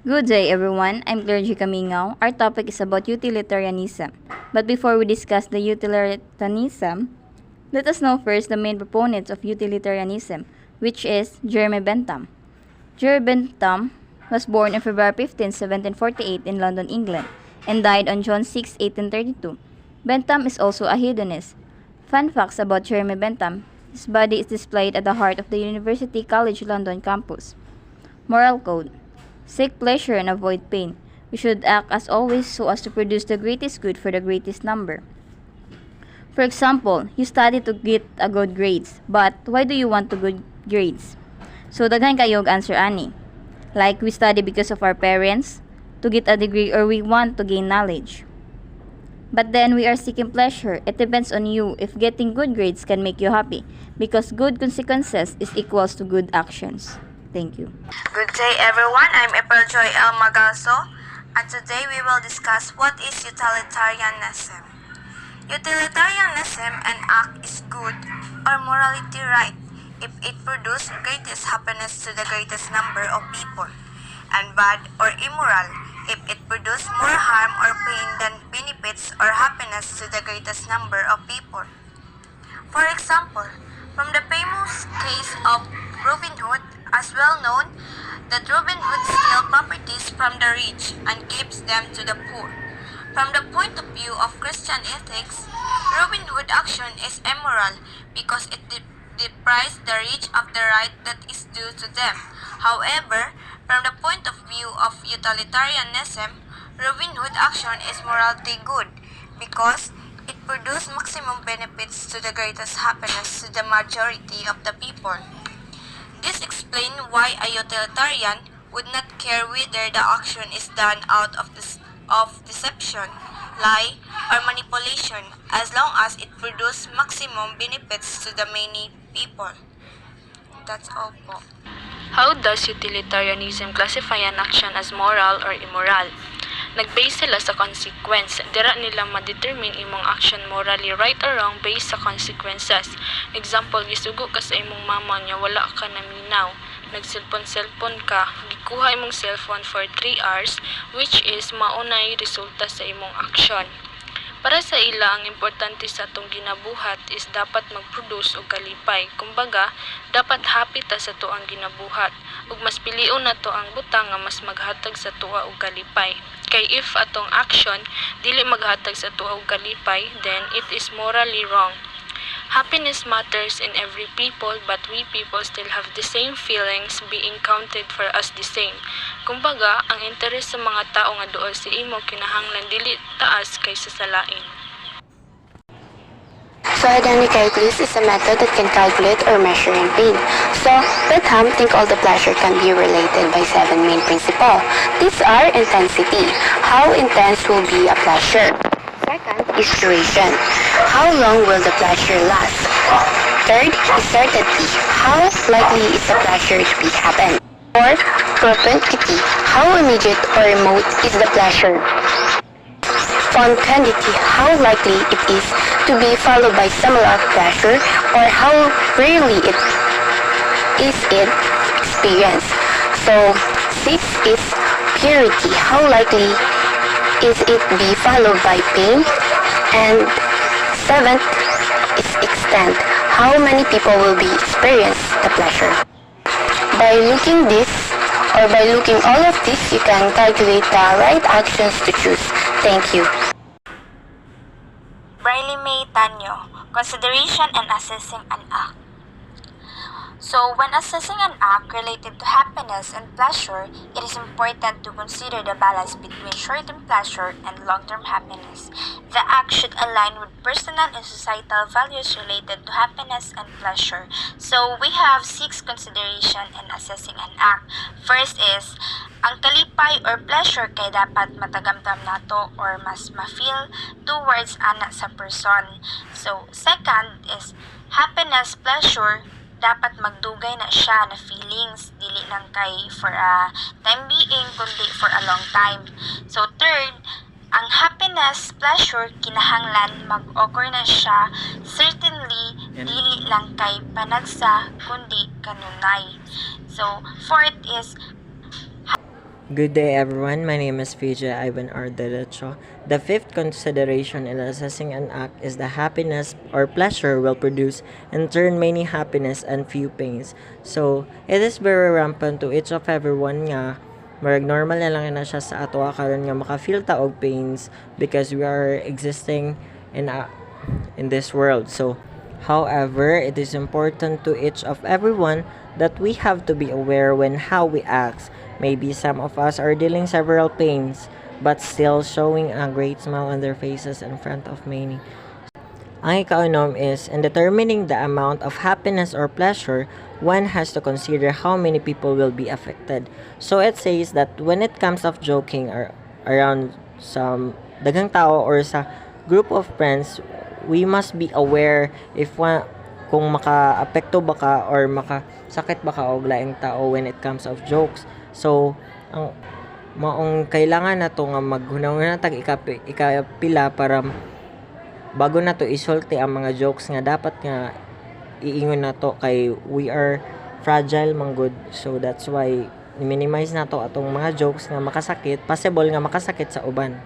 Good day everyone, I'm Clergy Camingaw. Our topic is about utilitarianism. But before we discuss the utilitarianism, let us know first the main proponents of utilitarianism, which is Jeremy Bentham. Jeremy Bentham was born on February 15, 1748 in London, England, and died on June 6, 1832. Bentham is also a hedonist. Fun facts about Jeremy Bentham: his body is displayed at the heart of the University College London campus. Moral code: seek pleasure and avoid pain. We should act as always so as to produce the greatest good for the greatest number. For example, you study to get a good grades, but why do you want to good grades? So daghan kayo og answer ani. Like we study because of our parents, to get a degree, or we want to gain knowledge. But then we are seeking pleasure. It depends on you if getting good grades can make you happy, because good consequences is equals to good actions. Thank you. Good day everyone, I'm April Joy L. Magalso, and today we will discuss what is utilitarianism. Utilitarianism an act is good or morality right if it produces greatest happiness to the greatest number of people, and bad or immoral if it produces more harm or pain than benefits or happiness to the greatest number of people. For example, from the famous case of Robin Hood, as well known, that Robin Hood steals properties from the rich and gives them to the poor. From the point of view of Christian ethics, Robin Hood action is immoral because it deprives the rich of the right that is due to them. However, from the point of view of utilitarianism, Robin Hood action is morally good because it produces maximum benefits to the greatest happiness to the majority of the people. This explains why a utilitarian would not care whether the action is done out of deception, lie, or manipulation, as long as it produces maximum benefits to the many people. That's all po. How does utilitarianism classify an action as moral or immoral? Nag-base sila sa consequence. Dira nila ma-determine imong action morally right or wrong based sa consequences. Example, gisugo ka sa imong mama niya, wala ka naminaw. Nag-cellphone ka, gikuha imong cellphone for 3 hours, which is maunay resulta sa imong action. Para sa ila, ang importante sa atong ginabuhat is dapat mag-produce og kalipay. Kumbaga, dapat happy ta sa tuang ginabuhat. Ug mas pilion na to ang butang nga mas maghatag sa tuwa og kalipay. Kay if atong action dili maghatag sa tuwa og kalipay, then it is morally wrong. Happiness matters in every people, but we people still have the same feelings being counted for us the same. Kumbaga, ang interes sa mga tao nga duol si imo kinahanglan dili taas kaysa sa lain. So, hedonic calculus is a method that can calculate or measure in pain. So, Bentham think all the pleasure can be related by 7 main principles. These are intensity. How intense will be a pleasure? Second is duration. How long will the pleasure last? Third is certainty. How likely is the pleasure to be happen? Fourth, propensity. How immediate or remote is the pleasure? Spontaneity. How likely it is to be followed by similar pleasure, or how rarely it experienced. So, sixth is purity. How likely is it be followed by pain? And seventh is extent. How many people will be experience the pleasure? By looking all of this, you can calculate the right actions to choose. Thank you. Briley May Tanyo, consideration and assessing an act. So, when assessing an act related to happiness and pleasure, it is important to consider the balance between short-term pleasure and long-term happiness. The act should align with personal and societal values related to happiness and pleasure. So, we have 6 considerations in assessing an act. First is, ang kalipay or pleasure kay dapat matagamdam nato or mas ma-feel towards ana sa person. So, second is, happiness, pleasure, dapat magdugay na siya na feelings, dili lang kay for a time being, kundi for a long time. So third, ang happiness, pleasure, kinahanglan mag-occur na siya certainly, dili lang kay panagsa, kundi kanunay. So fourth is Good day, everyone. My name is Vijay Ivan R. Derecho. The fifth consideration in assessing an act is the happiness or pleasure will produce in turn many happiness and few pains. So, it is very rampant to each of everyone nga marag normal na lang na siya sa ato karon nga maka-feel ta og pains because we are existing in this world. So, however, it is important to each of everyone that we have to be aware when how we act. Maybe some of us are dealing several pains, but still showing a great smile on their faces in front of many. Ang ikaunom is, in determining the amount of happiness or pleasure, one has to consider how many people will be affected. So it says that when it comes of joking or around some daghang tao or sa group of friends, we must be aware if kung maka-apekto ba ka or makasakit ba ka og laing tao when it comes of jokes. So, ang maong kailangan na to nga maghunahuna tag ikapila para bago na to isulti ang mga jokes nga dapat nga iingon na to kay we are fragile manggod. So, that's why minimize na to atong mga jokes nga makasakit, possible nga makasakit sa uban.